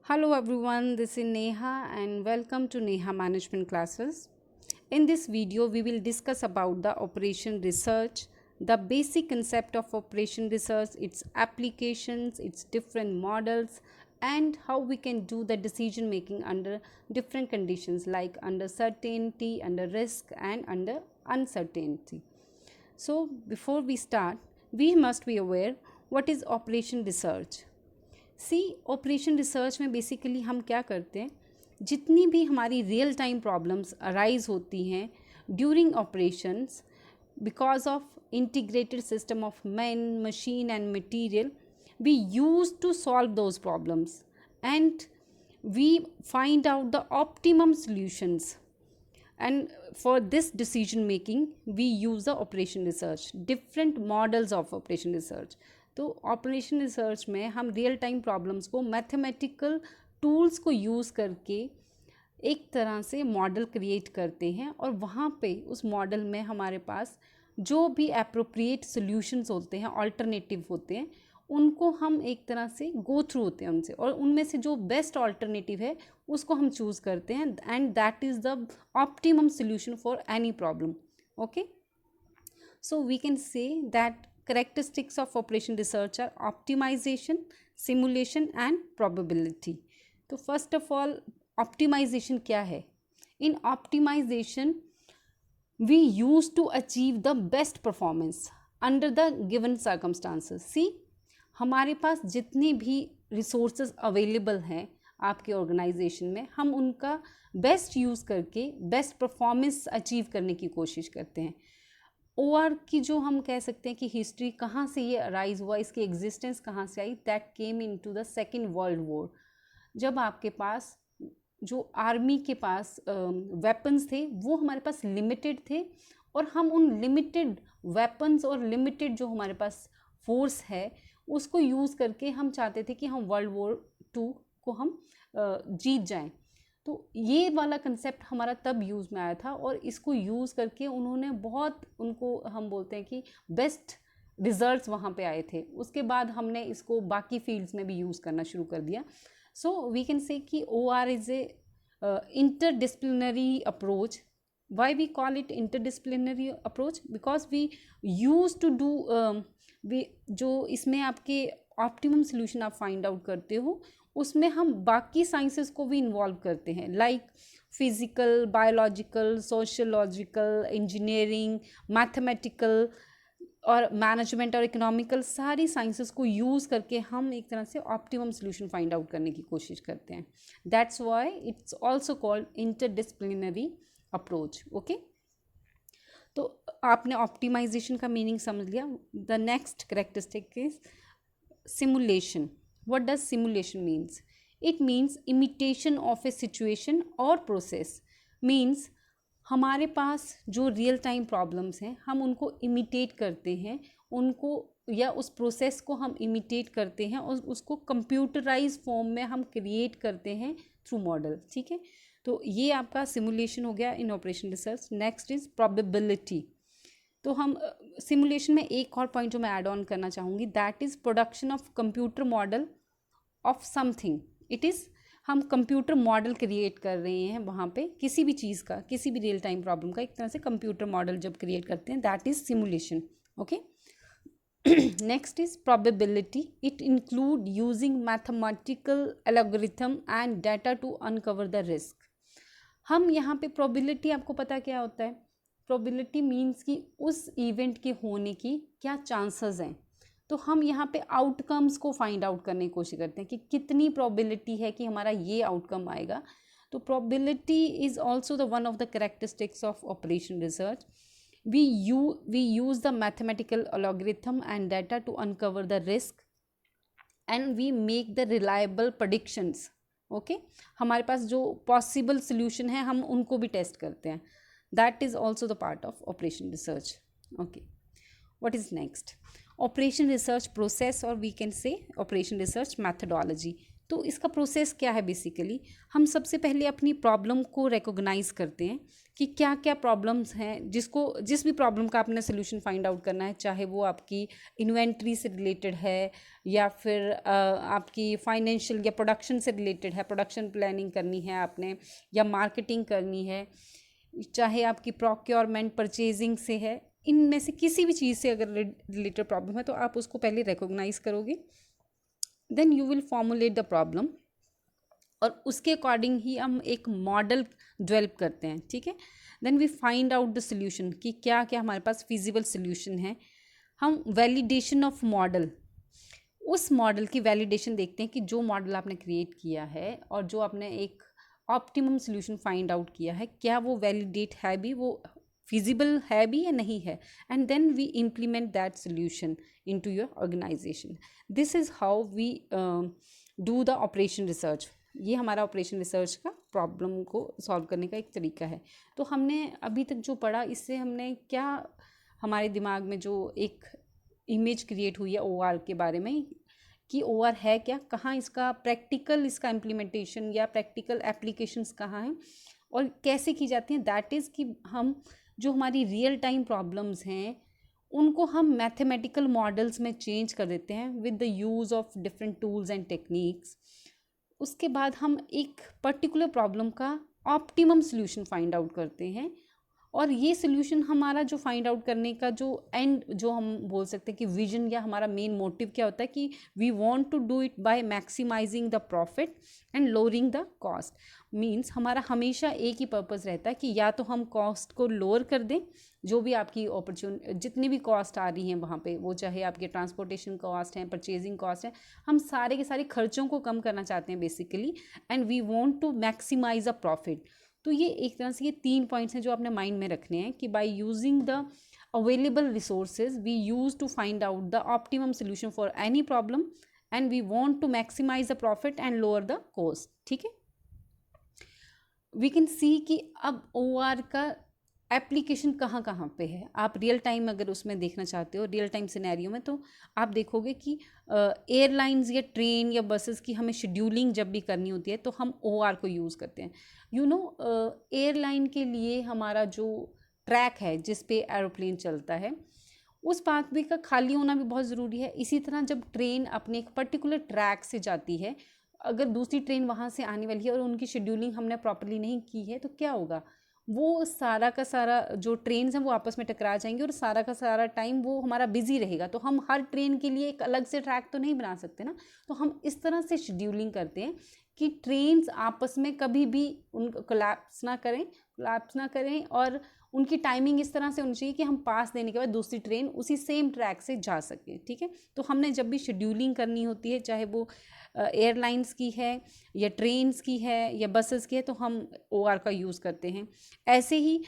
Hello everyone, this is Neha and welcome to Neha Management Classes. In this video, we will discuss about the operation research, the basic concept of operation research, its applications, its different models, and how we can do the decision making under different conditions like under certainty, under risk, and under uncertainty. So, before we start, we must be aware what is operation research. See operation research में basically हम क्या करते हैं, जितनी भी हमारी real time problems arise होती हैं during operations because of integrated system of man machine and material, we use to solve those problems and we find out the optimum solutions, and for this decision making we use the operation research, different models of operation research. तो operation research में हम real time problems को mathematical tools को use करके एक तरह से model create करते हैं और वहाँ पे उस मॉडल में हमारे पास जो भी अप्रोप्रिएट सॉल्यूशंस होते हैं, अल्टरनेटिव होते हैं, उनको हम एक तरह से गो थ्रू होते हैं उनसे, और उनमें से जो बेस्ट अल्टरनेटिव है उसको हम चूज़ करते हैं and that is the optimum solution for any problem. Okay, so we can say that characteristics of operation research are optimization, simulation and probability. तो first of all optimization क्या है? In optimization we use to achieve the best performance under the given circumstances. See, हमारे पास जितनी भी resources available हैं आपके organisation में, हम उनका बेस्ट यूज़ करके बेस्ट परफॉर्मेंस अचीव करने की कोशिश करते हैं. OR की जो हम कह सकते हैं कि हिस्ट्री कहाँ से ये अराइज हुआ, इसकी एग्जिस्टेंस कहाँ से आई, that came into the second world war. जब आपके पास जो आर्मी के पास वेपन्स थे वो हमारे पास लिमिटेड थे, और हम उन लिमिटेड वेपन्स और लिमिटेड जो हमारे पास फोर्स है उसको यूज़ करके हम चाहते थे कि हम वर्ल्ड वॉर 2 को हम जीत जाएं. तो ये वाला कंसेप्ट हमारा तब यूज़ में आया था, और इसको यूज़ करके उन्होंने बहुत, उनको हम बोलते हैं कि बेस्ट रिजल्ट्स वहाँ पे आए थे. उसके बाद हमने इसको बाकी फील्ड्स में भी यूज़ करना शुरू कर दिया. सो वी कैन से कि OR is a interdisciplinary approach. Why we call it interdisciplinary approach? Because we used to do जो इसमें आपके ऑप्टिमम सोल्यूशन आप फाइंड आउट करते हो उसमें हम बाकी साइंसेस को भी इन्वॉल्व करते हैं, like physical, biological, sociological, engineering, mathematical और मैनेजमेंट और इकोनॉमिकल, सारी साइंसेस को यूज़ करके हम एक तरह से ऑप्टिमम सोल्यूशन फाइंड आउट करने की कोशिश करते हैं. That's why it's also called interdisciplinary approach. Okay, तो आपने ऑप्टिमाइजेशन का मीनिंग समझ लिया. The next characteristic is simulation. What does simulation means? It means imitation of a situation or process. Means हमारे पास जो रियल टाइम प्रॉब्लम्स हैं हम उनको इमिटेट करते हैं, उनको या उस प्रोसेस को हम इमिटेट करते हैं और उसको कंप्यूटराइज फॉर्म में हम क्रिएट करते हैं थ्रू मॉडल. ठीक है, तो ये आपका सिमुलेशन हो गया इन operation research. Next is probability. तो हम सिमुलेशन में एक और पॉइंट जो मैं ऐड ऑन करना चाहूँगी, that is production of computer model of something. It is हम कंप्यूटर मॉडल क्रिएट कर रहे हैं वहाँ पे किसी भी चीज़ का, किसी भी रियल टाइम प्रॉब्लम का एक तरह से कंप्यूटर मॉडल जब क्रिएट करते हैं, that is simulation. Okay, next is probability. It include using mathematical algorithm and data to uncover the risk. हम यहाँ पे प्रोबेबिलिटी, आपको पता क्या होता है? प्रोबेबिलिटी मीन्स कि उस इवेंट के होने की क्या चांसेस हैं. तो हम यहाँ पे आउटकम्स को फाइंड आउट करने की कोशिश करते हैं कि कितनी प्रोबेबिलिटी है कि हमारा ये आउटकम आएगा. तो probability is also the one of the characteristics of operation research. We use the mathematical algorithm and data to uncover the risk and we make the reliable predictions. Okay, हमारे पास जो possible solution है हम उनको भी test करते हैं. That is also the part of operation research. Okay, what is next? Operation research process, or we can say operation research methodology. तो इसका प्रोसेस क्या है बेसिकली, हम सबसे पहले अपनी प्रॉब्लम को रिकॉग्नाइज करते हैं कि क्या क्या प्रॉब्लम्स हैं, जिस भी प्रॉब्लम का आपने सोल्यूशन फाइंड आउट करना है, चाहे वो आपकी इन्वेंट्री से रिलेटेड है या फिर आपकी फाइनेंशियल या प्रोडक्शन से रिलेटेड है, प्रोडक्शन प्लानिंग करनी है आपने या मार्केटिंग करनी है, चाहे आपकी प्रोक्योरमेंट परचेजिंग से है, इनमें से किसी भी चीज़ से अगर रिलेटेड प्रॉब्लम है तो आप उसको पहले रिकॉग्नाइज करोगे, then you will formulate the problem और उसके अकॉर्डिंग ही हम एक मॉडल डेवलप करते हैं, ठीक है। Then we find out the solution कि क्या क्या हमारे पास फिजिबल सोल्यूशन है। हम वैलिडेशन ऑफ मॉडल, उस मॉडल की वैलिडेशन देखते हैं कि जो मॉडल आपने क्रिएट किया है और जो आपने एक ऑप्टिमम सोल्यूशन फाइंड आउट किया है, क्या वो वैलिडेट है भी, वो फिजिबल है भी या नहीं है, and then we implement that solution into your organisation. This is how we do the operation research. ये हमारा ऑपरेशन रिसर्च का प्रॉब्लम को सॉल्व करने का एक तरीका है। तो हमने अभी तक जो पढ़ा, इससे हमने क्या, हमारे दिमाग में जो एक इमेज क्रिएट हुई है OR के बारे में कि OR है क्या, कहाँ इसका प्रैक्टिकल, इसका इम्प्लीमेंटेशन या प्रैक्टिकल एप्लीकेशंस कहाँ हैं और कैसे की जाती हैं। दैट इज़ कि हम जो हमारी रियल टाइम प्रॉब्लम्स हैं उनको हम मैथमेटिकल मॉडल्स में चेंज कर देते हैं with the use of different tools and techniques. उसके बाद हम एक पर्टिकुलर प्रॉब्लम का ऑप्टिमम सॉल्यूशन फाइंड आउट करते हैं और ये सोल्यूशन हमारा जो फाइंड आउट करने का जो एंड, जो हम बोल सकते हैं कि विजन या हमारा मेन मोटिव क्या होता है कि we want to do it by maximising the profit and lowering the cost. Means हमारा हमेशा एक ही पर्पस रहता है कि या तो हम कॉस्ट को लोअर कर दें, जो भी आपकी जितनी भी कॉस्ट आ रही हैं वहाँ पे, वो चाहे आपके ट्रांसपोर्टेशन कॉस्ट हैं, परचेजिंग कॉस्ट है, हम सारे के सारे खर्चों को कम करना चाहते हैं basically, and we want to maximise a profit. तो ये एक तरह से ये 3 पॉइंट्स हैं जो आपने माइंड में रखने हैं कि by using the available resources we use to find out the optimum solution for any problem and we want to maximise the profit and lower the cost, ठीक है। वी कैन सी कि अब OR का application कहाँ कहाँ पे है। आप रियल टाइम अगर उसमें देखना चाहते हो, रियल टाइम सिनेरियो में, तो आप देखोगे कि एयरलाइंस या ट्रेन या बसेस की हमें शेड्यूलिंग जब भी करनी होती है तो हम OR को यूज़ करते हैं। एयरलाइन के लिए हमारा जो ट्रैक है जिस पे एरोप्लेन चलता है, उस पाथवे का खाली होना भी बहुत ज़रूरी है। इसी तरह जब ट्रेन अपने एक पर्टिकुलर ट्रैक से जाती है, अगर दूसरी ट्रेन वहाँ से आने वाली है और उनकी शेड्यूलिंग हमने प्रॉपर्ली नहीं की है तो क्या होगा, वो सारा का सारा जो ट्रेन्स हैं वो आपस में टकरा जाएंगी और सारा का सारा टाइम वो हमारा बिजी रहेगा। तो हम हर ट्रेन के लिए एक अलग से ट्रैक तो नहीं बना सकते ना। तो हम इस तरह से शेड्यूलिंग करते हैं कि ट्रेन्स आपस में कभी भी उनको कोलैप्स ना करें और उनकी टाइमिंग इस तरह से होनी चाहिए कि हम पास देने के बाद दूसरी ट्रेन उसी सेम ट्रैक से जा सके, ठीक है। तो हमने जब भी शेड्यूलिंग करनी होती है, चाहे वो एयरलाइंस की है या ट्रेन्स की है या बसेस की है, तो हम OR का यूज़ करते हैं। ऐसे ही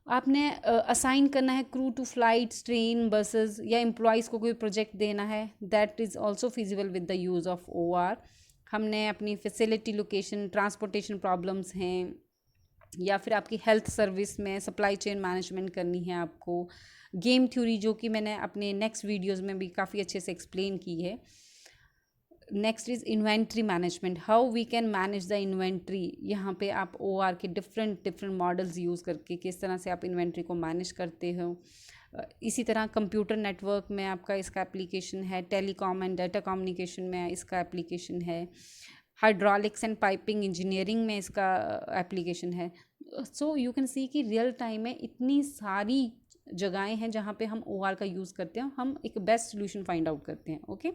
आपने असाइन करना है crew to flights, train, buses, या एम्प्लॉयज़ को कोई प्रोजेक्ट देना है, that is also feasible with the use of OR। हमने अपनी फैसिलिटी, लोकेशन, ट्रांसपोर्टेशन प्रॉब्लम्स हैं, या फिर आपकी हेल्थ सर्विस में सप्लाई चेन मैनेजमेंट करनी है आपको, गेम थ्योरी जो कि मैंने अपने नेक्स्ट वीडियोज़ में भी काफ़ी अच्छे से एक्सप्लेन की है। Next is inventory management, how we can manage the inventory. यहाँ पे आप OR के डिफरेंट मॉडल्स यूज़ करके किस तरह से आप इन्वेंट्री को मैनेज करते हो। इसी तरह कंप्यूटर नेटवर्क में आपका इसका एप्लीकेशन है, टेलीकॉम एंड डाटा कम्युनिकेशन में इसका एप्लीकेशन है, हाइड्रोलिक्स एंड पाइपिंग इंजीनियरिंग में इसका एप्लीकेशन है। सो यू कैन सी कि रियल टाइम में इतनी सारी जगहें हैं जहाँ पे हम OR का यूज़ करते हैं, हम एक बेस्ट सोल्यूशन फाइंड आउट करते हैं, ओके।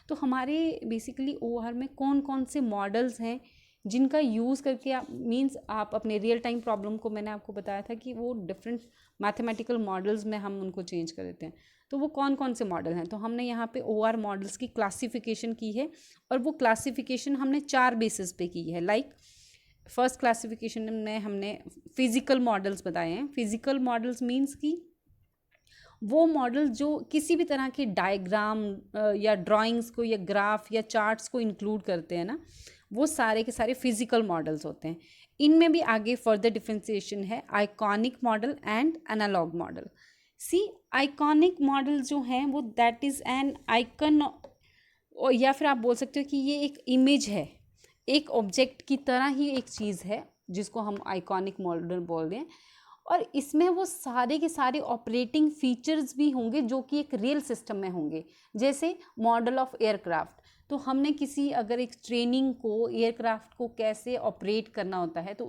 तो हमारे बेसिकली OR में कौन कौन से मॉडल्स हैं जिनका यूज़ करके आप अपने रियल टाइम प्रॉब्लम को, मैंने आपको बताया था कि वो डिफरेंट मैथमेटिकल मॉडल्स में हम उनको चेंज कर देते हैं। तो वो कौन कौन से मॉडल हैं, तो हमने यहाँ पे OR मॉडल्स की क्लासिफिकेशन की है और वो क्लासिफिकेशन हमने 4 बेसिस पे की है। लाइक फर्स्ट क्लासिफिकेशन में हमने फिजिकल मॉडल्स बताए हैं। फिजिकल मॉडल्स मीन्स कि वो मॉडल जो किसी भी तरह के डायग्राम या ड्राइंग्स को या ग्राफ या चार्ट्स को इंक्लूड करते हैं ना, वो सारे के सारे फिजिकल मॉडल्स होते हैं। इनमें भी आगे फर्दर डिफ्रेंसिएशन है, iconic model and analogue model. See iconic model जो हैं वो दैट इज़ एन आइकन और या फिर आप बोल सकते हो कि ये एक इमेज है, एक ऑब्जेक्ट की तरह ही एक चीज़ है जिसको हम आइकॉनिक मॉडल बोल रहे हैं। और इसमें वो सारे के सारे ऑपरेटिंग फीचर्स भी होंगे जो कि एक रियल सिस्टम में होंगे। जैसे मॉडल ऑफ एयरक्राफ्ट, तो हमने किसी अगर एक ट्रेनिंग को एयरक्राफ्ट को कैसे ऑपरेट करना होता है तो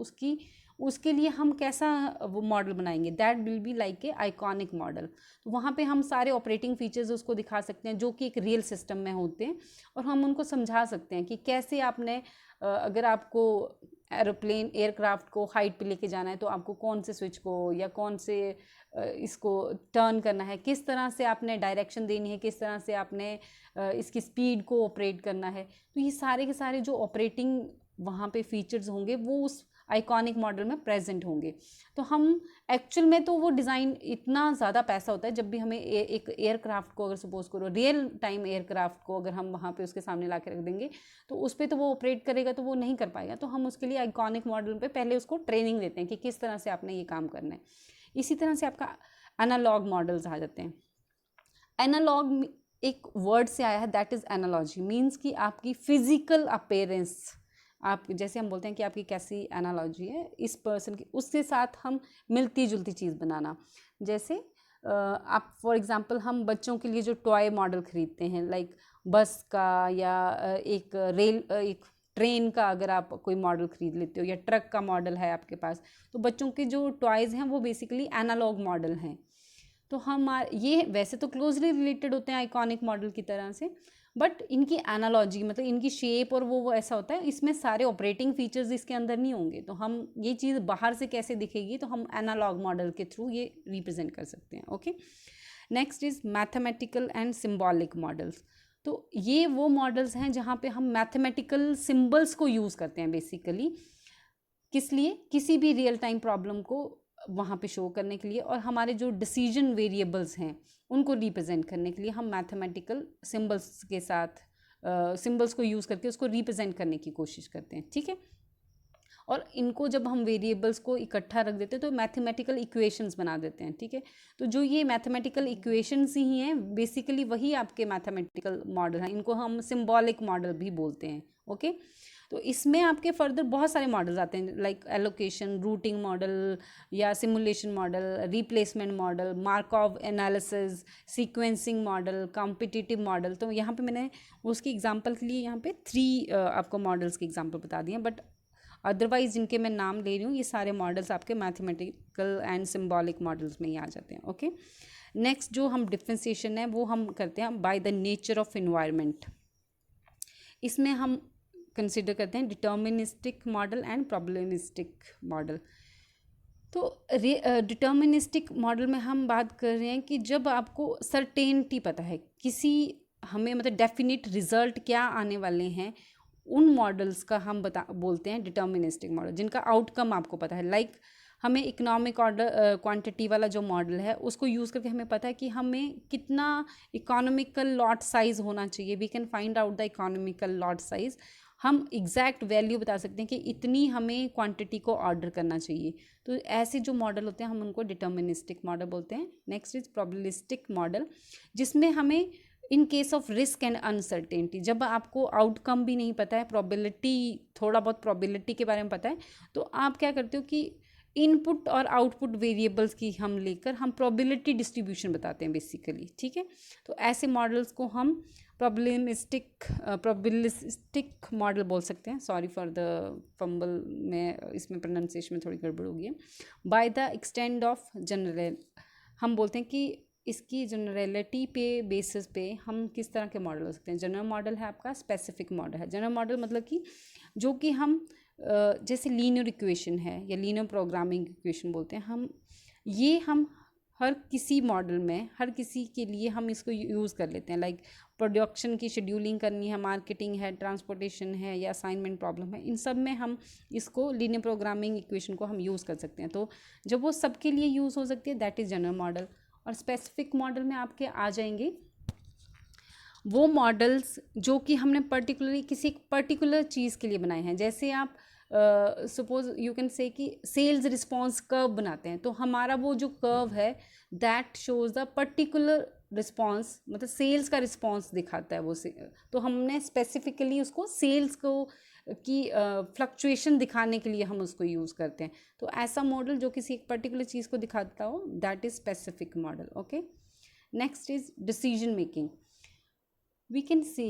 उसके लिए हम कैसा वो मॉडल बनाएंगे, that will be like a iconic model. तो वहाँ पे हम सारे ऑपरेटिंग फीचर्स उसको दिखा सकते हैं जो कि एक रियल सिस्टम में होते हैं, और हम उनको समझा सकते हैं कि कैसे आपने अगर आपको एरोप्लेन एयरक्राफ्ट को हाइट पे लेके जाना है तो आपको कौन से स्विच को या कौन से इसको टर्न करना है, किस तरह से आपने डायरेक्शन देनी है, किस तरह से आपने इसकी स्पीड को ऑपरेट करना है। तो ये सारे के सारे जो ऑपरेटिंग वहाँ पे फीचर्स होंगे वो उस आइकॉनिक मॉडल में प्रेजेंट होंगे। तो हम एक्चुअल में तो वो डिज़ाइन इतना ज़्यादा पैसा होता है जब भी हमें एक एयरक्राफ्ट को अगर सपोज करो रियल टाइम एयरक्राफ्ट को अगर हम वहाँ पे उसके सामने ला के रख देंगे तो उस पर तो वो ऑपरेट करेगा तो वो नहीं कर पाएगा। तो हम उसके लिए आइकॉनिक मॉडल पे पहले उसको ट्रेनिंग देते हैं कि किस तरह से आपने ये काम करना है। इसी तरह से आपका एनालॉग मॉडल्स आ जाते हैं। एनालॉग एक वर्ड से आया है, दैट इज़ एनालॉजी, मीन्स कि आपकी फिजिकल अपेयरेंस, आप जैसे हम बोलते हैं कि आपकी कैसी एनालॉजी है इस पर्सन की, उसके साथ हम मिलती जुलती चीज़ बनाना। जैसे आप फॉर एग्जांपल हम बच्चों के लिए जो टॉय मॉडल खरीदते हैं लाइक बस का या एक ट्रेन का, अगर आप कोई मॉडल खरीद लेते हो या ट्रक का मॉडल है आपके पास, तो बच्चों के जो टॉयज़ हैं वो बेसिकली एनालॉग मॉडल हैं। तो हम ये वैसे तो क्लोजली रिलेटेड होते हैं आइकॉनिक मॉडल की तरह से, बट इनकी एनालॉजी मतलब इनकी शेप और वो ऐसा होता है, इसमें सारे ऑपरेटिंग फीचर्स इसके अंदर नहीं होंगे। तो हम ये चीज़ बाहर से कैसे दिखेगी तो हम एनालॉग मॉडल के थ्रू ये रिप्रेजेंट कर सकते हैं। Okay, next is mathematical and symbolic models. तो ये वो मॉडल्स हैं जहाँ पे हम मैथमेटिकल सिम्बल्स को यूज़ करते हैं बेसिकली, किस लिए, किसी भी रियल टाइम प्रॉब्लम को वहाँ पे शो करने के लिए, और हमारे जो डिसीजन वेरिएबल्स हैं उनको रिप्रेजेंट करने के लिए हम मैथमेटिकल सिंबल्स के साथ सिंबल्स को यूज़ करके उसको रिप्रेजेंट करने की कोशिश करते हैं। ठीक है, और इनको जब हम वेरिएबल्स को इकट्ठा रख देते हैं तो मैथमेटिकल इक्वेशंस बना देते हैं। ठीक है, तो जो ये मैथमेटिकल इक्वेशंस ही हैं बेसिकली वही आपके मैथमेटिकल मॉडल हैं, इनको हम सिंबॉलिक मॉडल भी बोलते हैं। ओके, तो इसमें आपके फर्दर बहुत सारे मॉडल्स आते हैं लाइक एलोकेशन, रूटिंग मॉडल या simulation model, replacement model, Markov analysis, sequencing model, competitive model. तो यहाँ पे मैंने उसकी एग्जांपल के लिए यहाँ पे 3 आपको मॉडल्स के एग्जांपल बता दिए, बट अदरवाइज जिनके मैं नाम ले रही हूँ ये सारे मॉडल्स आपके मैथमेटिकल एंड सिम्बॉलिक मॉडल्स में ही आ जाते हैं। ओके, नेक्स्ट जो हम डिफ्रेंसिएशन है वो हम करते हैं by the nature of environment. इसमें हम कंसिडर करते हैं डिटर्मिनिस्टिक मॉडल एंड प्रॉब्लमिस्टिक मॉडल। तो डिटर्मिनिस्टिक मॉडल में हम बात कर रहे हैं कि जब आपको सर्टेनिटी पता है किसी, हमें मतलब डेफिनिट रिजल्ट क्या आने वाले हैं, उन मॉडल्स का हम बोलते हैं डिटर्मिनिस्टिक मॉडल, जिनका आउटकम आपको पता है। लाइक हमें इकोनॉमिक ऑर्डर क्वांटिटी वाला जो मॉडल है उसको यूज़ करके हमें पता है कि हमें कितना इकोनॉमिकल लॉट साइज़ होना चाहिए, we can find out the economical lot size. हम एग्जैक्ट वैल्यू बता सकते हैं कि इतनी हमें क्वांटिटी को ऑर्डर करना चाहिए। तो ऐसे जो मॉडल होते हैं हम उनको डिटर्मिनिस्टिक मॉडल बोलते हैं। नेक्स्ट इज प्रोबेबिलिस्टिक मॉडल, जिसमें हमें in case of risk and uncertainty, जब आपको आउटकम भी नहीं पता है, प्रोबेबिलिटी थोड़ा बहुत प्रोबेबिलिटी के बारे में पता है, तो आप क्या करते हो कि इनपुट और आउटपुट वेरिएबल्स की हम लेकर हम प्रोबेबिलिटी डिस्ट्रीब्यूशन बताते हैं बेसिकली। ठीक है, तो ऐसे मॉडल्स को हम प्रोबेबिलिस्टिक मॉडल बोल सकते हैं। सॉरी फॉर द फंबल, में इसमें प्रोनाउंसिएशन में थोड़ी गड़बड़ होगी। By the extend of general, हम बोलते हैं कि इसकी जनरलिटी पे बेसिस पे हम किस तरह के मॉडल हो सकते हैं। जनरल मॉडल है आपका, स्पेसिफिक मॉडल है। जनरल मॉडल मतलब कि जो कि हम जैसे लीनियर इक्वेशन है या लीनियर प्रोग्रामिंग इक्वेशन बोलते हैं हम हर किसी मॉडल में हर किसी के लिए हम इसको यूज़ कर लेते हैं। लाइक प्रोडक्शन की शेड्यूलिंग करनी है, मार्केटिंग है, ट्रांसपोर्टेशन है या असाइनमेंट प्रॉब्लम है, इन सब में हम इसको लीनियर प्रोग्रामिंग इक्वेशन को हम यूज़ कर सकते हैं। तो जब वो सबके लिए यूज़ हो सकती है दैट इज़ जनरल मॉडल। और स्पेसिफिक मॉडल में आपके आ जाएंगे वो मॉडल्स जो कि हमने पर्टिकुलरली किसी पर्टिकुलर चीज़ के लिए बनाए हैं। जैसे आप सपोज यू कैन से कि सेल्स रिस्पॉन्स कर्व बनाते हैं, तो हमारा वो जो कर्व है that shows the particular response, मतलब सेल्स का रिस्पॉन्स दिखाता है वो तो हमने स्पेसिफिकली उसको सेल्स को की फ्लक्चुएशन दिखाने के लिए हम उसको यूज़ करते हैं। तो ऐसा मॉडल जो किसी एक पर्टिकुलर चीज़ को दिखाता हो, that is specific model. Okay, next is decision making. We can say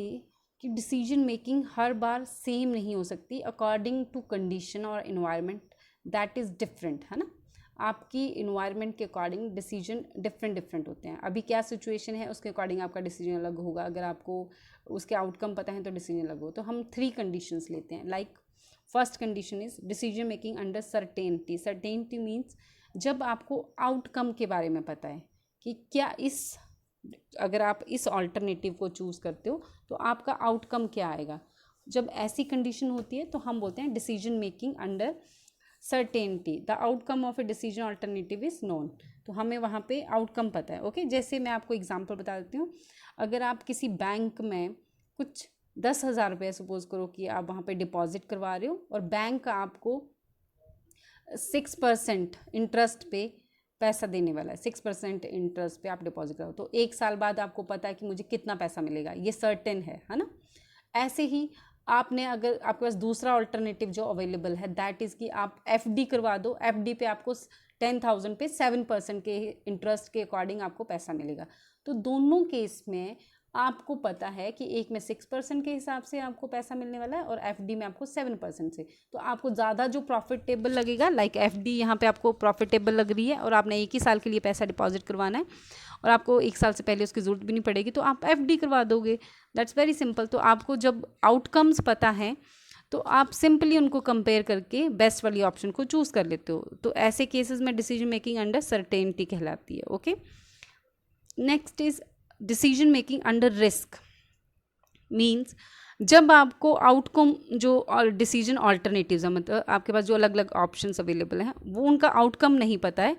कि डिसीजन मेकिंग हर बार सेम नहीं हो सकती, अकॉर्डिंग टू कंडीशन और इन्वायरमेंट दैट इज़ डिफरेंट, है ना। आपकी इन्वायरमेंट के अकॉर्डिंग डिसीजन डिफरेंट होते हैं। अभी क्या सिचुएशन है उसके अकॉर्डिंग आपका डिसीजन अलग होगा। अगर आपको उसके आउटकम पता है तो डिसीजन अलग हो। तो हम 3 कंडीशंस लेते हैं। Like first condition is decision making under certainty. Certainty means जब आपको आउटकम के बारे में पता है कि क्या अगर आप इस ऑल्टरनेटिव को चूज़ करते हो तो आपका आउटकम क्या आएगा। जब ऐसी कंडीशन होती है तो हम बोलते हैं decision making under certainty. The outcome of a decision alternative is known. तो हमें वहाँ पे आउटकम पता है। ओके, जैसे मैं आपको एग्जांपल बता देती हूँ। अगर आप किसी बैंक में कुछ 10,000 रुपये सपोज करो कि आप वहाँ पे डिपॉजिट करवा रहे हो और बैंक आपको 6% इंटरेस्ट पे पैसा देने वाला है। 6% इंटरेस्ट पे आप डिपॉजिट करो तो 1 साल बाद आपको पता है कि मुझे कितना पैसा मिलेगा, ये सर्टेन है ना। ऐसे ही आपने अगर आपके पास दूसरा ऑल्टरनेटिव जो अवेलेबल है दैट इज़ कि आप FD करवा दो। FD पे आपको 10,000 पे 7% के इंटरेस्ट के अकॉर्डिंग आपको पैसा मिलेगा। तो दोनों केस में आपको पता है कि एक में 6% के हिसाब से आपको पैसा मिलने वाला है और FD में आपको 7% से। तो आपको ज़्यादा जो प्रॉफिटेबल लगेगा, लाइक FD यहाँ पे आपको प्रॉफिटेबल लग रही है और आपने 1 ही साल के लिए पैसा डिपॉजिट करवाना है और आपको 1 साल से पहले उसकी ज़रूरत भी नहीं पड़ेगी, तो आप FD करवा दोगे। That's very simple. तो आपको जब आउटकम्स पता है तो आप सिंपली उनको कंपेयर करके बेस्ट वाली ऑप्शन को चूज़ कर लेते हो। तो ऐसे केसेस में डिसीजन मेकिंग अंडर सर्टेनिटी कहलाती है। Okay, next is decision making under risk. Means जब आपको आउटकम जो डिसीजन ऑल्टरनेटिव्स है, मतलब आपके पास जो अलग अलग ऑप्शंस अवेलेबल हैं वो उनका आउटकम नहीं पता है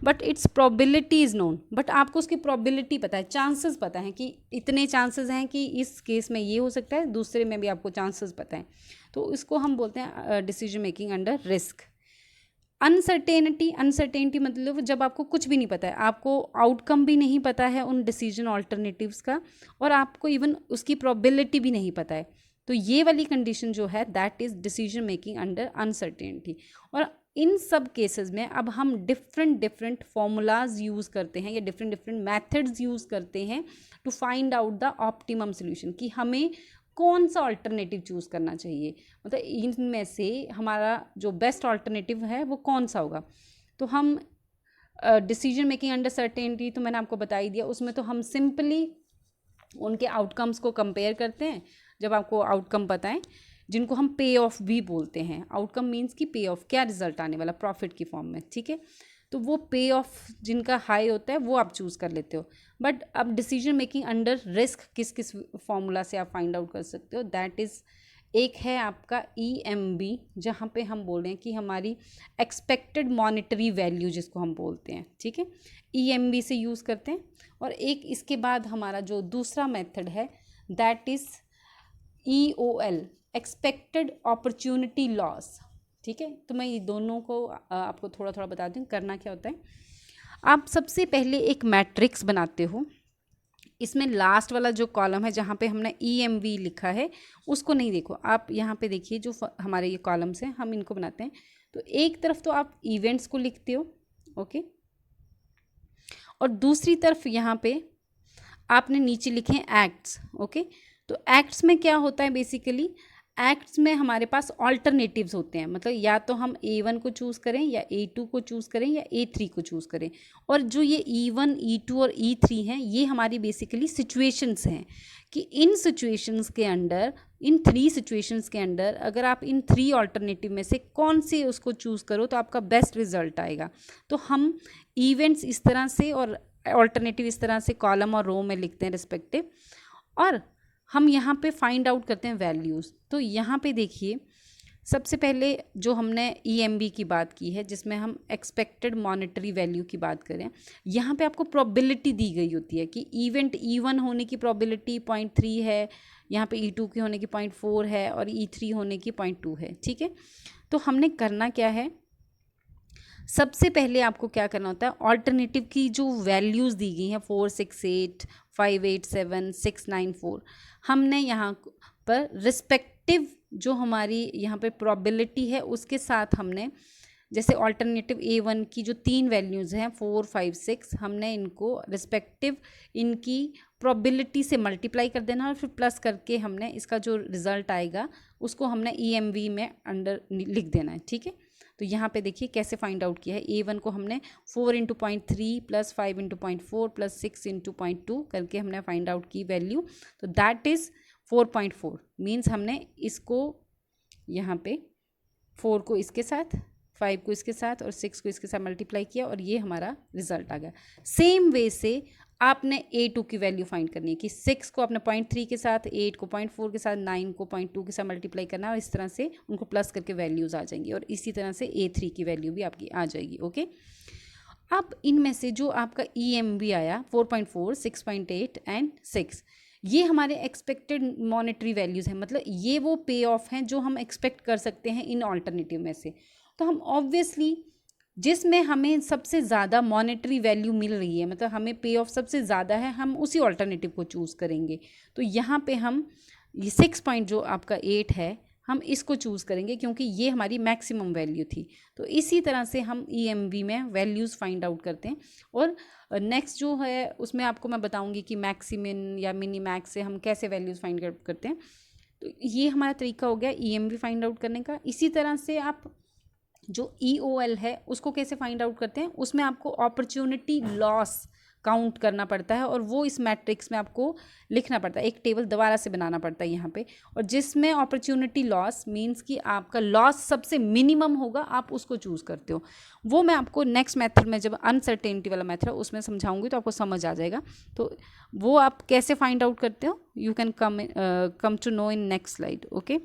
but it's probability is known. But आपको उसकी प्रोबेबिलिटी पता है, चांसेस पता है कि इतने चांसेस हैं कि इस केस में ये हो सकता है, दूसरे में भी आपको चांसेस पता है। तो इसको हम बोलते हैं decision making under risk. Uncertainty मतलब जब आपको कुछ भी नहीं पता है, आपको आउटकम भी नहीं पता है उन डिसीजन ऑल्टरनेटिव्स का और आपको इवन उसकी प्रोबेबिलिटी भी नहीं पता है, तो ये वाली कंडीशन जो है that is decision making under uncertainty. और इन सब केसेस में अब हम डिफरेंट फार्मूलाज यूज़ करते हैं या डिफरेंट मैथड्स यूज़ करते हैं to find out the optimum solution कि हमें कौन सा ऑल्टरनेटिव चूज़ करना चाहिए, मतलब इनमें से हमारा जो बेस्ट ऑल्टरनेटिव है वो कौन सा होगा। तो हम डिसीजन मेकिंग अंडर सर्टेनिटी तो मैंने आपको बता ही दिया। उसमें तो हम सिंपली उनके आउटकम्स को कंपेयर करते हैं। जब आपको आउटकम पता है, जिनको हम पे ऑफ भी बोलते हैं। आउटकम मीन्स कि पे ऑफ क्या रिजल्ट आने वाला प्रॉफिट की फॉर्म में, ठीक है। तो वो पे ऑफ जिनका हाई होता है वो आप चूज़ कर लेते हो। बट अब डिसीजन मेकिंग अंडर रिस्क किस किस फॉर्मूला से आप फाइंड आउट कर सकते हो, दैट इज़ एक है आपका EMB, जहाँ पे हम बोल रहे हैं कि हमारी एक्सपेक्टेड मॉनेटरी वैल्यू जिसको हम बोलते हैं, ठीक है, EMB से यूज़ करते हैं। और एक इसके बाद हमारा जो दूसरा मेथड है that is EOL, expected opportunity loss, ठीक है। तो मैं ये दोनों को आपको थोड़ा थोड़ा बता दूँ करना क्या होता है। आप सबसे पहले एक मैट्रिक्स बनाते हो। इसमें लास्ट वाला जो कॉलम है जहाँ पे हमने EMV लिखा है उसको नहीं देखो, आप यहाँ पे देखिए जो हमारे ये कॉलम्स हैं हम इनको बनाते हैं। तो एक तरफ तो आप इवेंट्स को लिखते हो, ओके, और दूसरी तरफ यहाँ पे आपने नीचे लिखे हैं एक्ट्स, ओके। तो एक्ट्स में क्या होता है, बेसिकली एक्ट्स में हमारे पास ऑल्टरनेटिव्स होते हैं, मतलब या तो हम A1 को चूज़ करें या A2 को चूज़ करें या A3 को चूज़ करें। और जो ये E1, E2 और E3 हैं ये हमारी बेसिकली सिचुएशंस हैं कि इन सिचुएशंस के अंडर, इन 3 सिचुएशंस के अंडर अगर आप इन 3 ऑल्टरनेटिव में से कौन से उसको चूज़ करो तो आपका बेस्ट रिजल्ट आएगा। तो हम इवेंट्स इस तरह से और ऑल्टरनेटिव इस तरह से कॉलम और रो में लिखते हैं रिस्पेक्टिव, और हम यहाँ पे फाइंड आउट करते हैं वैल्यूज़। तो यहाँ पे देखिए सबसे पहले जो हमने EMB की बात की है जिसमें हम एक्सपेक्टेड मॉनेटरी वैल्यू की बात करें, यहाँ पे आपको प्रोबेबिलिटी दी गई होती है कि इवेंट E1 होने की प्रोबेबिलिटी 0.3 है, यहाँ पे E2 की होने की 0.4 है और E3 होने की 0.2 है, ठीक है। तो हमने करना क्या है, सबसे पहले आपको क्या करना होता है, ऑल्टरनेटिव की जो वैल्यूज़ दी गई हैं 4, 6, 8, 5, 8, 7, 6, 9, 4, हमने यहाँ पर रिस्पेक्टिव जो हमारी यहाँ पे प्रोबेबिलिटी है उसके साथ हमने, जैसे ऑल्टरनेटिव A1 की जो 3 वैल्यूज़ हैं 4, 5, 6, हमने इनको रिस्पेक्टिव इनकी प्रोबेबिलिटी से मल्टीप्लाई कर देना और फिर प्लस करके हमने इसका जो रिज़ल्ट आएगा उसको हमने EMV में अंडर लिख देना है। ठीक है, तो यहाँ पे देखिए कैसे फाइंड आउट किया है। A1 को हमने 4 × 0.3 प्लस 5 × 0.4 प्लस 6 × 0.2 करके हमने फाइंड आउट की वैल्यू, तो दैट इज़ 4.4। मीन्स हमने इसको यहाँ पे 4 को इसके साथ, 5 को इसके साथ और 6 को इसके साथ मल्टीप्लाई किया और ये हमारा रिजल्ट आ गया। सेम वे से आपने A2 की वैल्यू फाइंड करनी है कि 6 को आपने 0.3 के साथ, 8 को 0.4 के साथ, 9 को 0.2 के साथ मल्टीप्लाई करना है और इस तरह से उनको प्लस करके वैल्यूज़ आ जाएंगी और इसी तरह से A3 की वैल्यू भी आपकी आ जाएगी। ओके, अब इनमें से जो आपका EMV आया 4.4, 6.8 एंड 6, ये हमारे एक्सपेक्टेड मॉनेटरी वैल्यूज़ हैं, मतलब ये वो पे ऑफ हैं जो हम एक्सपेक्ट कर सकते हैं इन ऑल्टरनेटिव में से। तो हम ऑब्वियसली जिसमें हमें सबसे ज़्यादा मॉनेटरी वैल्यू मिल रही है, मतलब हमें पे ऑफ सबसे ज़्यादा है, हम उसी ऑल्टरनेटिव को चूज़ करेंगे। तो यहाँ पे हम ये 6 पॉइंट जो आपका 8 है, हम इसको चूज़ करेंगे क्योंकि ये हमारी मैक्सिमम वैल्यू थी। तो इसी तरह से हम EMV में वैल्यूज़ फाइंड आउट करते हैं। और नेक्स्ट जो है उसमें आपको मैं बताऊंगी कि मैक्सिमिन या मिनी मैक्स से हम कैसे वैल्यूज़ फाइंड आउट करते हैं। तो ये हमारा तरीका हो गया EMV फाइंड आउट करने का। इसी तरह से आप जो EOL है उसको कैसे फाइंड आउट करते हैं, उसमें आपको अपॉर्चुनिटी लॉस काउंट करना पड़ता है और वो इस मैट्रिक्स में आपको लिखना पड़ता है, एक टेबल दोबारा से बनाना पड़ता है यहाँ पे, और जिसमें अपॉर्चुनिटी लॉस मींस कि आपका लॉस सबसे मिनिमम होगा, आप उसको चूज़ करते हो। वो मैं आपको नेक्स्ट मेथड में जब अनसर्टेनिटी वाला मेथड है उसमें समझाऊंगी तो आपको समझ आ जाएगा। तो वो आप कैसे फाइंड आउट करते हो, you can come to know in next slide. Okay,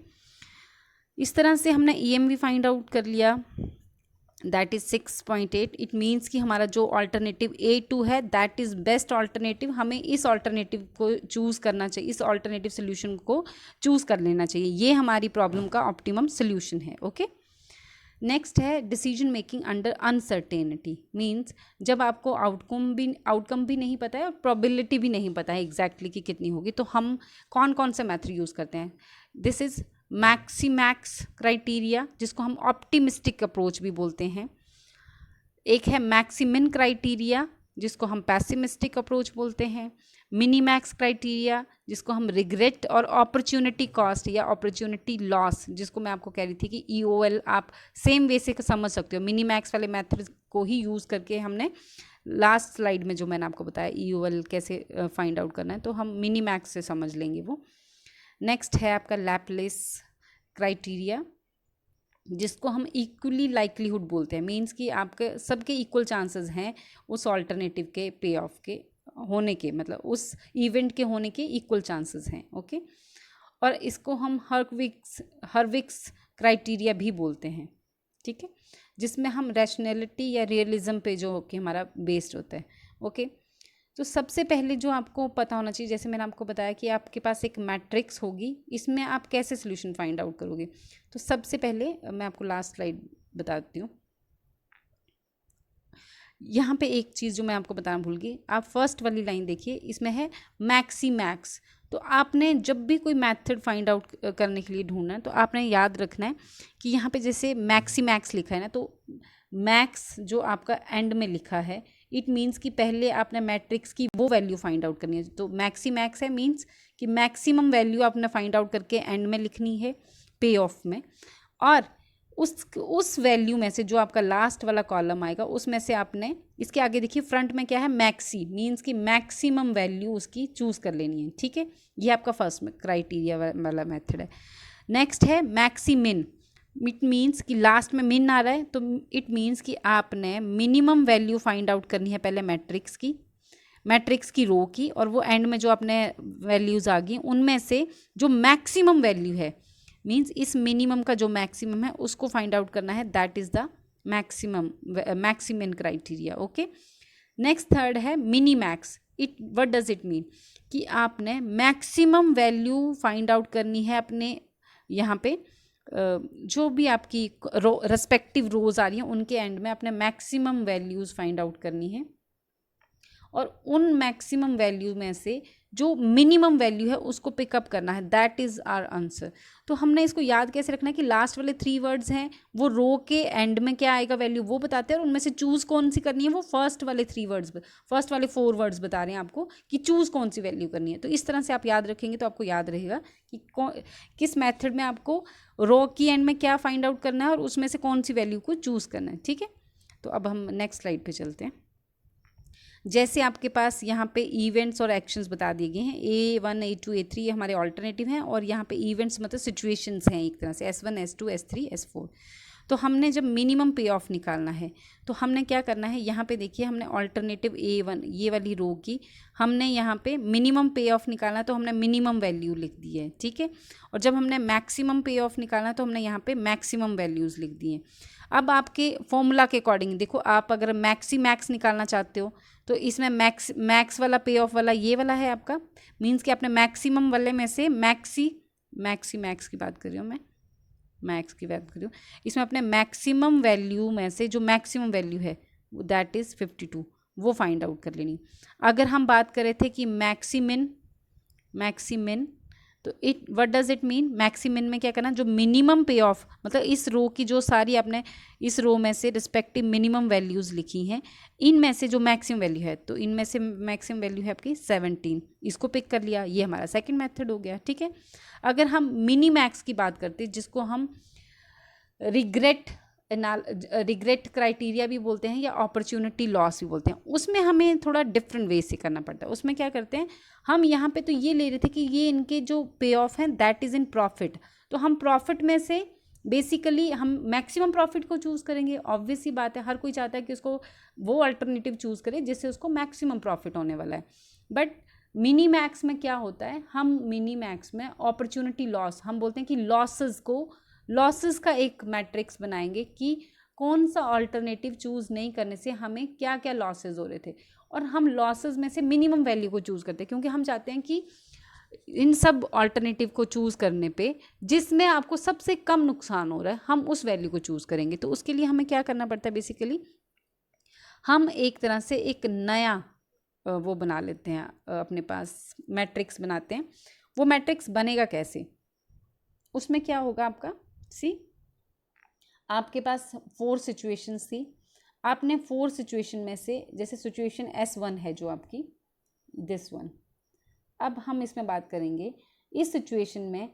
इस तरह से हमने EMV फाइंड आउट कर लिया, दैट इज़ 6.8। इट मीन्स कि हमारा जो ऑल्टरनेटिव A2 है दैट इज़ बेस्ट ऑल्टरनेटिव, हमें इस ऑल्टरनेटिव को चूज़ करना चाहिए, इस ऑल्टरनेटिव सोल्यूशन को चूज़ कर लेना चाहिए, ये हमारी प्रॉब्लम का ऑप्टिमम सोल्यूशन है। ओके, नेक्स्ट है decision making under uncertainty. Means जब आपको आउटकम भी नहीं पता है और प्रोबेबिलिटी भी नहीं पता है एग्जैक्टली कि कितनी होगी, तो हम कौन कौन से मेथड यूज़ करते हैं। दिस इज़ मैक्सीमैक्स क्राइटेरिया, जिसको हम ऑप्टिमिस्टिक अप्रोच भी बोलते हैं। एक है मैक्सिमिन क्राइटेरिया, जिसको हम पैसिमिस्टिक अप्रोच बोलते हैं। मिनीमैक्स क्राइटेरिया, जिसको हम रिग्रेट और अपॉर्चुनिटी कॉस्ट या अपॉर्चुनिटी लॉस, जिसको मैं आपको कह रही थी कि EOL आप सेम वे से समझ सकते हो। मिनीमैक्स वाले मेथड को ही यूज़ करके हमने लास्ट स्लाइड में जो मैंने आपको बताया EOL कैसे फाइंड आउट करना है, तो हम मिनीमैक्स से समझ लेंगे वो। नेक्स्ट है आपका लैपलेस क्राइटेरिया, जिसको हम इक्वली लाइक्लीहुड बोलते हैं। मींस कि आपके सबके इक्वल चांसेस हैं उस ऑल्टरनेटिव के पे ऑफ के होने के, मतलब उस इवेंट के होने के इक्वल चांसेस हैं। ओके, और इसको हम हर्विक्स क्राइटेरिया भी बोलते हैं। ठीक है, जिसमें हम रैशनैलिटी या रियलिज्म पे जो कि हमारा बेस्ड होता है। ओके, तो सबसे पहले जो आपको पता होना चाहिए, जैसे मैंने आपको बताया कि आपके पास एक मैट्रिक्स होगी, इसमें आप कैसे सोल्यूशन फाइंड आउट करोगे। तो सबसे पहले मैं आपको लास्ट स्लाइड बताती हूँ। यहाँ पे एक चीज़ जो मैं आपको बताना भूल गई, आप फर्स्ट वाली लाइन देखिए, इसमें है मैक्सीमैक्स। तो आपने जब भी कोई मेथड फाइंड आउट करने के लिए ढूंढना है तो आपने याद रखना है कि यहाँ पे जैसे मैक्सीमैक्स लिखा है ना, तो मैक्स जो आपका एंड में लिखा है, इट मीन्स कि पहले आपने मैट्रिक्स की वो वैल्यू फाइंड आउट करनी है। तो मैक्सीमैक्स है मीन्स कि मैक्सिमम वैल्यू आपने फाइंड आउट करके एंड में लिखनी है पे ऑफ में, और उस वैल्यू में से जो आपका लास्ट वाला कॉलम आएगा उसमें से आपने, इसके आगे देखिए फ्रंट में क्या है, मैक्सी, मीन्स कि मैक्सिमम वैल्यू उसकी चूज़ कर लेनी है। ठीक है, ये आपका फर्स्ट क्राइटेरिया वाला मेथड है। नेक्स्ट है मैक्सीमिन। इट मीन्स कि लास्ट में मिन आ रहा है, तो इट मीन्स कि आपने मिनिमम वैल्यू फाइंड आउट करनी है पहले मैट्रिक्स की रो की, और वो एंड में जो आपने वैल्यूज़ आ गई उनमें से जो मैक्सिमम वैल्यू है, मीन्स इस मिनिमम का जो मैक्सिमम है उसको फाइंड आउट करना है, that is the maximin criteria. Okay, next third है mini max. What does it mean कि आपने मैक्सिमम वैल्यू फाइंड आउट करनी है अपने यहाँ पे जो भी आपकी रेस्पेक्टिव रोज आ रही हैं उनके एंड में अपने मैक्सिमम वैल्यूज़ फाइंड आउट करनी है, और उन मैक्सिमम वैल्यू में से जो मिनिमम वैल्यू है उसको पिकअप करना है। That is our answer. तो हमने इसको याद कैसे रखना है कि लास्ट वाले 3 वर्ड्स हैं वो रो के एंड में क्या आएगा वैल्यू वो बताते हैं, और उनमें से चूज़ कौन सी करनी है वो फर्स्ट वाले 4 वर्ड्स बता रहे हैं आपको कि चूज़ कौन सी वैल्यू करनी है। तो इस तरह से आप याद रखेंगे तो आपको याद रहेगा कि किस मैथड में आपको रो की एंड में क्या फाइंड आउट करना है और उसमें से कौन सी वैल्यू को चूज़ करना है। ठीक है, तो अब हम नेक्स्ट स्लाइड पर चलते हैं। जैसे आपके पास यहाँ पे इवेंट्स और एक्शंस बता दिए गए हैं, A1 A2 A3 ये हमारे ऑल्टरनेटिव हैं, और यहाँ पे इवेंट्स मतलब सिचुएशंस हैं एक तरह से S1 S2 S3 S4। तो हमने जब मिनिमम पे ऑफ निकालना है तो हमने क्या करना है, यहाँ पे देखिए हमने ऑल्टरनेटिव A1 ये वाली रो की हमने यहाँ पे मिनिमम पे ऑफ निकालना तो हमने मिनिमम वैल्यू लिख दी है। ठीक है, और जब हमने मैक्सिमम पे ऑफ निकालना तो हमने यहाँ पे मैक्सिमम वैल्यूज़ लिख दी हैं। अब आपके फॉर्मूला के अकॉर्डिंग देखो, आप अगर मैक्स निकालना चाहते हो तो इसमें मैक्स वाला पे ऑफ वाला ये वाला है आपका, मीन्स कि आपने मैक्सिमम वाले में से मैक्स की बात कर रही हूँ मैं, मैक्स की बात कर रही हूँ, इसमें अपने मैक्सिमम वैल्यू में से जो मैक्सिमम वैल्यू है दैट इज़ 52 वो फाइंड आउट कर लेनी। अगर हम बात कर रहे थे कि मैक्सिमिन तो what does it mean, maximin में क्या करना, जो मिनिमम पे ऑफ मतलब इस रो की जो सारी आपने इस रो में से रिस्पेक्टिव मिनिमम वैल्यूज़ लिखी हैं इनमें से जो मैक्सिमम वैल्यू है तो इनमें से मैक्सिमम वैल्यू है आपकी 17, इसको पिक कर लिया, ये हमारा सेकंड मेथड हो गया। ठीक है, अगर हम मिनी मैक्स की बात करते हैं जिसको हम रिग्रेट क्राइटेरिया भी बोलते हैं या अपॉर्चुनिटी लॉस भी बोलते हैं, उसमें हमें थोड़ा डिफरेंट वे से करना पड़ता है। उसमें क्या करते हैं, हम यहाँ पे तो ये ले रहे थे कि ये इनके जो पे ऑफ हैं दैट इज़ इन प्रॉफिट, तो हम प्रॉफिट में से बेसिकली हम मैक्सिमम प्रॉफिट को चूज़ करेंगे। ऑब्वियस सी बात है, हर कोई चाहता है कि उसको वो अल्टरनेटिव चूज़ करे जिससे उसको मैक्सिमम प्रॉफिट होने वाला है। बट मिनी मैक्स में क्या होता है, हम मिनी मैक्स में अपॉर्चुनिटी लॉस हम बोलते हैं कि लॉसेस का एक मैट्रिक्स बनाएंगे कि कौन सा अल्टरनेटिव चूज़ नहीं करने से हमें क्या क्या लॉसेस हो रहे थे, और हम लॉसेस में से मिनिमम वैल्यू को चूज़ करते हैं क्योंकि हम चाहते हैं कि इन सब अल्टरनेटिव को चूज़ करने पे जिसमें आपको सबसे कम नुकसान हो रहा है हम उस वैल्यू को चूज़ करेंगे। तो उसके लिए हमें क्या करना पड़ता है, बेसिकली हम एक तरह से एक नया वो बना लेते हैं, अपने पास मैट्रिक्स बनाते हैं। वो मैट्रिक्स बनेगा कैसे, उसमें क्या होगा आपका, आपके पास 4 सिचुएशंस थी, आपने 4 सिचुएशन में से जैसे सिचुएशन S1 है जो आपकी दिस वन, अब हम इसमें बात करेंगे इस सिचुएशन में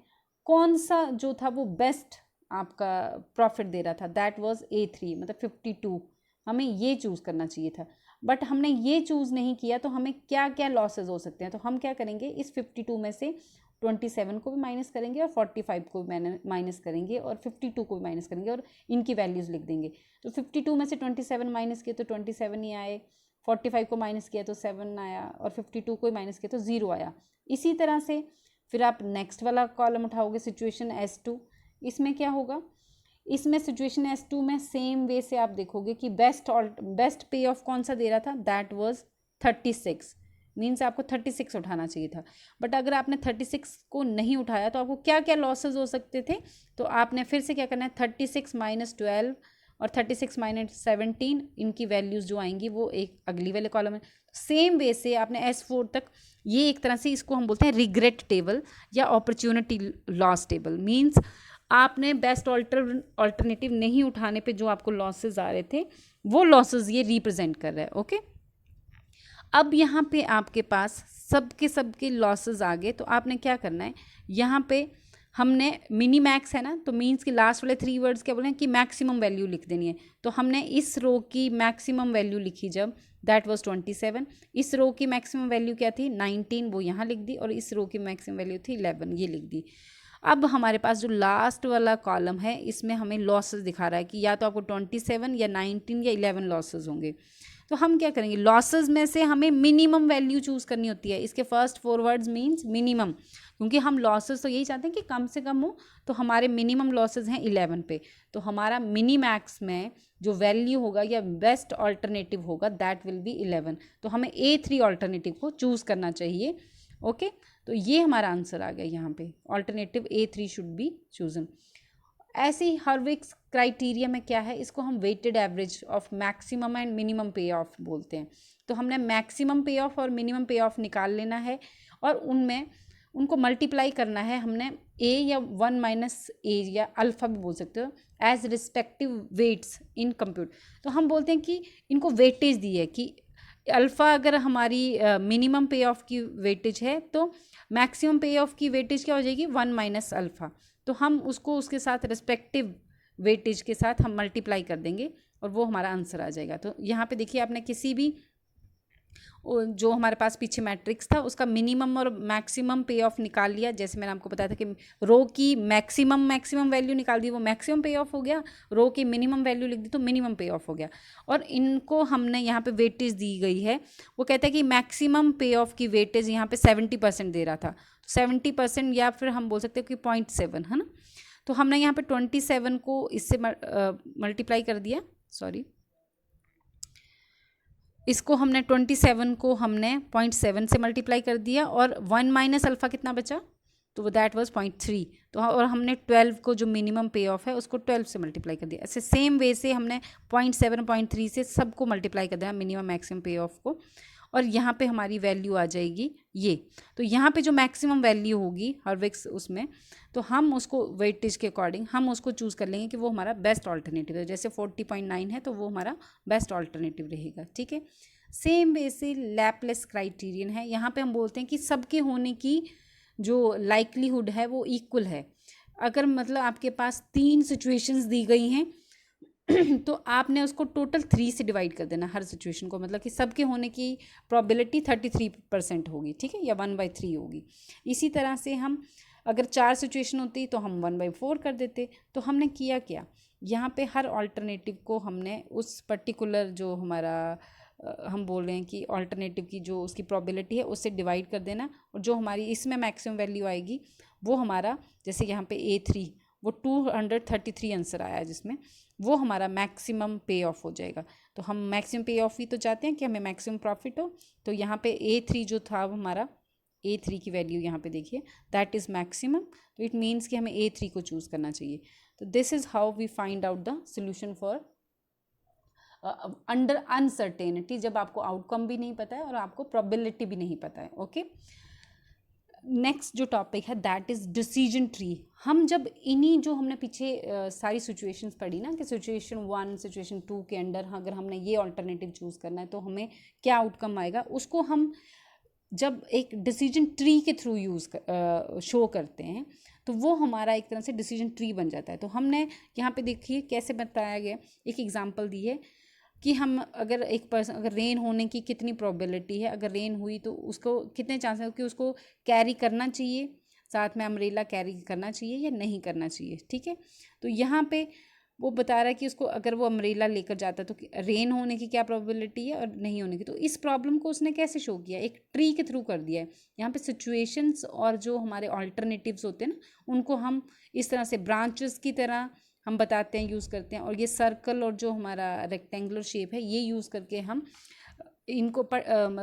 कौन सा जो था वो बेस्ट आपका प्रॉफिट दे रहा था, दैट वाज A3 मतलब 52, हमें ये चूज़ करना चाहिए था। बट हमने ये चूज़ नहीं किया तो हमें क्या क्या लॉसेज हो सकते हैं, तो हम क्या करेंगे, इस 52 में से 27 को भी माइनस करेंगे और 45 को भी माइनस करेंगे और 52 को भी माइनस करेंगे और इनकी वैल्यूज़ लिख देंगे। तो 52 में से 27 माइनस किए तो 27 ही आए, 45 को माइनस किया तो 7 आया और 52 को माइनस किया तो 0 आया। इसी तरह से फिर आप नेक्स्ट वाला कॉलम उठाओगे सिचुएशन S2, इसमें क्या होगा, इसमें सिचुएशन S2 में सेम वे से आप देखोगे कि बेस्ट पे ऑफ कौन सा दे रहा था, दैट वाज 36, मीन्स आपको 36 उठाना चाहिए था। बट अगर आपने 36 को नहीं उठाया तो आपको क्या क्या लॉसेज हो सकते थे, तो आपने फिर से क्या करना है, 36 माइनस 12 और 36 माइनस 17 इनकी वैल्यूज़ जो आएंगी वो एक अगली वाले कॉलम में। सेम वे से आपने S4 तक, ये एक तरह से इसको हम बोलते हैं रिग्रेट टेबल या अपॉर्चुनिटी लॉस टेबल, मीन्स आपने बेस्ट ऑल्टरनेटिव नहीं उठाने पे जो आपको लॉसेज आ रहे थे वो लॉसेज ये रिप्रेजेंट कर रहा है। ओके, अब यहाँ पे आपके पास सबके लॉसेस आ गए तो आपने क्या करना है, यहाँ पे हमने मिनी मैक्स है ना, तो मीन्स कि लास्ट वाले 3 वर्ड्स क्या बोले हैं कि मैक्सिमम वैल्यू लिख देनी है। तो हमने इस रो की मैक्सिमम वैल्यू लिखी जब, दैट वाज 27, इस रो की मैक्सिमम वैल्यू क्या थी 19, वो यहाँ लिख दी, और इस रो की मैक्सिमम वैल्यू थी 11, ये लिख दी। अब हमारे पास जो लास्ट वाला कॉलम है इसमें हमें लॉसेस दिखा रहा है कि या तो आपको 27 या 19 या 11 लॉसेस होंगे। तो हम क्या करेंगे, लॉसेस में से हमें मिनिमम वैल्यू चूज़ करनी होती है। इसके फर्स्ट 4 वर्ड्स मीन्स मिनिमम, क्योंकि हम लॉसेस तो यही चाहते हैं कि कम से कम हो, तो हमारे मिनिमम लॉसेस हैं 11 पे। तो हमारा मिनी मैक्स में जो वैल्यू होगा या बेस्ट ऑल्टरनेटिव होगा दैट विल बी 11। तो हमें A3 ऑल्टरनेटिव को चूज़ करना चाहिए। ओके, तो ये हमारा आंसर आ गया यहाँ पे, alternative A3 should be chosen. ऐसे ही हर्विक्स क्राइटेरिया में क्या है, इसको हम weighted average of maximum and minimum payoff बोलते हैं। तो हमने मैक्सिमम पे ऑफ और मिनिमम पे ऑफ निकाल लेना है और उनमें उनको मल्टीप्लाई करना है हमने ए या 1 - ए या अल्फ़ा भी बोल सकते हो एज रिस्पेक्टिव वेट्स इन कंप्यूट। तो हम बोलते हैं कि इनको वेटेज दी है कि अल्फ़ा अगर हमारी मिनिमम पे ऑफ की वेटेज है तो मैक्सिमम पे ऑफ की वेटेज क्या हो जाएगी 1 - अल्फ़ा। तो हम उसको उसके साथ रिस्पेक्टिव वेटेज के साथ हम मल्टीप्लाई कर देंगे और वो हमारा आंसर आ जाएगा। तो यहाँ पे देखिए आपने किसी भी जो हमारे पास पीछे मैट्रिक्स था उसका मिनिमम और मैक्सिमम पे ऑफ निकाल लिया। जैसे मैंने आपको बताया था कि रो की मैक्सिमम वैल्यू निकाल दी, वो मैक्सिमम पे ऑफ हो गया। रो की मिनिमम वैल्यू लिख दी तो मिनिमम पे ऑफ हो गया। और इनको हमने यहाँ पे वेटेज दी गई है। वो कहता है कि मैक्सिमम पे ऑफ की वेटेज यहाँ पे 70% दे रहा था, 70% या फिर हम बोल सकते हो कि 0.7 है ना। तो हमने यहाँ पे 27 को इससे मल्टीप्लाई कर दिया, सॉरी इसको हमने 27 को हमने 0.7 से मल्टीप्लाई कर दिया और 1 - अल्फ़ा कितना बचा, तो दैट वाज 0.3। तो और हमने 12 को जो मिनिमम पे ऑफ है उसको 12 से मल्टीप्लाई कर दिया। ऐसे सेम वे से हमने 0.7 0.3 से सबको मल्टीप्लाई कर दिया मिनिमम मैक्सिमम पे ऑफ को, और यहाँ पे हमारी वैल्यू आ जाएगी ये। तो यहाँ पे जो मैक्सिमम वैल्यू होगी हर्विक्स उसमें, तो हम उसको वेटेज के अकॉर्डिंग हम उसको चूज़ कर लेंगे कि वो हमारा बेस्ट ऑल्टरनेटिव है। जैसे 40.9 है तो वो हमारा बेस्ट ऑल्टरनेटिव रहेगा, ठीक है। सेम वे से लैपलेस क्राइटेरियन है। यहाँ पे हम बोलते हैं कि सबके होने की जो लाइक्लीहुड है वो इक्वल है। अगर मतलब आपके पास 3 सिचुएशंस दी गई हैं तो आपने उसको टोटल 3 से डिवाइड कर देना हर सिचुएशन को, मतलब कि सबके होने की प्रोबेबिलिटी 33% होगी, ठीक है, या 1/3 होगी। इसी तरह से हम अगर 4 सिचुएशन होती तो हम 1/4 कर देते। तो हमने किया क्या, यहाँ पे हर ऑल्टरनेटिव को हमने उस पर्टिकुलर जो हमारा हम बोल रहे हैं कि ऑल्टरनेटिव की जो उसकी प्रोबेबिलिटी है उससे डिवाइड कर देना, और जो हमारी इसमें मैक्सिमम वैल्यू आएगी वो हमारा, जैसे यहाँ पे A3 वो 233 आंसर आया जिसमें, वो हमारा मैक्सिमम पे ऑफ हो जाएगा। तो हम मैक्सिमम पे ऑफ ही तो चाहते हैं कि हमें मैक्सिमम प्रॉफिट हो। तो यहाँ पे A3 जो था वो हमारा, A3 की वैल्यू यहाँ पे देखिए दैट इज़ मैक्सिमम। तो इट मीन्स कि हमें A3 को चूज़ करना चाहिए। तो this is how we find out the solution for under uncertainty, जब आपको आउटकम भी नहीं पता है और आपको प्रोबेबिलिटी भी नहीं पता है। ओके, नेक्स्ट जो टॉपिक है दैट इज़ डिसीजन ट्री। हम जब इन्हीं जो हमने पीछे सारी सिचुएशंस पढ़ी ना कि सिचुएशन 1 सिचुएशन 2 के अंडर अगर हमने ये ऑल्टरनेटिव चूज़ करना है तो हमें क्या आउटकम आएगा, उसको हम जब एक डिसीजन ट्री के थ्रू शो करते हैं तो वो हमारा एक तरह से डिसीजन ट्री बन जाता है। तो हमने यहाँ पे देखिए कैसे बताया गया, एक एग्जांपल दी है कि हम अगर एक पर्सन, अगर रेन होने की कितनी प्रोबेबिलिटी है, अगर रेन हुई तो उसको कितने चांसेस है कि उसको कैरी करना चाहिए, साथ में अम्ब्रेला कैरी करना चाहिए या नहीं करना चाहिए, ठीक है। तो यहाँ पे वो बता रहा है कि उसको अगर वो अम्ब्रेला लेकर जाता है तो रेन होने की क्या प्रोबेबिलिटी है और नहीं होने की। तो इस प्रॉब्लम को उसने कैसे शो किया, एक ट्री के थ्रू कर दिया है। यहाँ पे सिचुएशंस और जो हमारे ऑल्टरनेटिव्स होते हैं ना उनको हम इस तरह से ब्रांचेस की तरह हम बताते हैं, यूज़ करते हैं। और ये सर्कल और जो हमारा रेक्टेंगुलर शेप है ये यूज़ करके हम इनको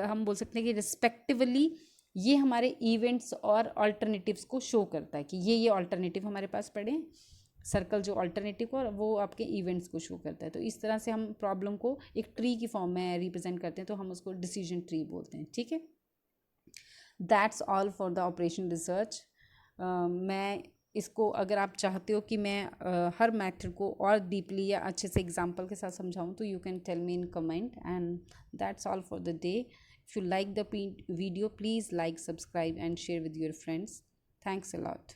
हम बोल सकते हैं कि रिस्पेक्टिवली ये हमारे इवेंट्स और ऑल्टरनेटिव्स को शो करता है कि ये ऑल्टरनेटिव हमारे पास पड़े हैं, सर्कल जो ऑल्टरनेटिव और वो आपके इवेंट्स को शो करता है। तो इस तरह से हम प्रॉब्लम को एक ट्री की फॉर्म में रिप्रेजेंट करते हैं, तो हम उसको डिसीजन ट्री बोलते हैं, ठीक है। That's all for the operation research. मैं इसको अगर आप चाहते हो कि मैं हर मैथड को और डीपली या अच्छे से एग्जांपल के साथ समझाऊं तो you can tell me in comment, and that's all for the day. If you like the video please like, subscribe and share with your friends. Thanks a lot.